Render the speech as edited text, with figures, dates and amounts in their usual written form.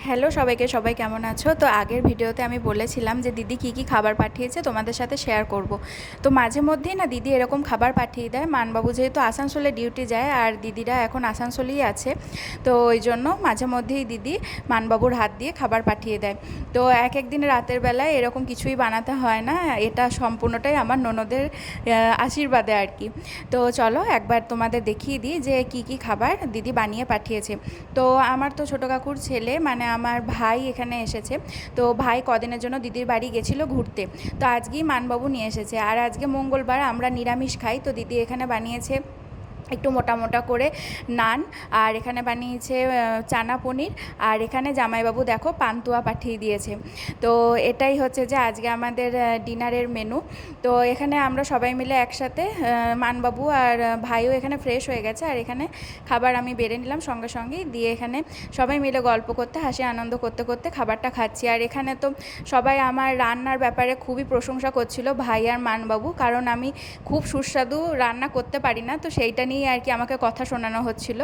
Hello সবাইকে, সবাই কেমন আছো? তো আগের ভিডিওতে আমি বলেছিলাম যে দিদি কি কি খাবার পাঠিয়েছে তোমাদের সাথে শেয়ার করব। তো মাঝে মধ্যেই না দিদি এরকম খাবার পাঠিয়ে দেয়। মানবাবু যেহেতু আসানসোলে ডিউটি যায় আর দিদিরা এখন আসানসোলেই আছে, তো ওই জন্য মাঝে মধ্যেই দিদি মানবাবুর হাত দিয়ে খাবার পাঠিয়ে দেয়। তো এক এক দিন রাতের বেলায় এরকম কিছুই বানাতে হয় না, এটা সম্পূর্ণটাই আমার ননদের আশীর্বাদে আর কি। তো চলো একবার তোমাদের দেখিয়ে দিই যে কি কি খাবার দিদি বানিয়ে পাঠিয়েছে। তো আমার তো ছোটো কাকুর ছেলে মানে আমার ভাই এখানে এসেছে। তো ভাই কদিনের জন্য দিদির বাড়ি গেছিলো ঘুরতে, তো আজকেই মানবাবু নিয়ে এসেছে। আর আজকে মঙ্গলবার, আমরা নিরামিষ খাই, তো দিদি এখানে বানিয়েছে একটু মোটা মোটা করে নান, আর এখানে বানিয়েছে চানা পনির, আর এখানে জামাইবাবু দেখো পান্তুয়া পাঠিয়ে দিয়েছে। তো এটাই হচ্ছে যে আজকে আমাদের ডিনারের মেনু। তো এখানে আমরা সবাই মিলে একসাথে, মানবাবু আর ভাইও এখানে ফ্রেশ হয়ে গেছে, আর এখানে খাবার আমি বেড়ে নিলাম সঙ্গে সঙ্গেই, দিয়ে এখানে সবাই মিলে গল্প করতে হাসি আনন্দ করতে করতে খাবারটা খাচ্ছি। আর এখানে তো সবাই আমার রান্নার ব্যাপারে খুবই প্রশংসা করছিল, ভাই আর মানবাবু, কারণ আমি খুব সুস্বাদু রান্না করতে পারি না, তো সেইটা নিয়ে আর কি আমাকে কথা শোনানো হচ্ছিল।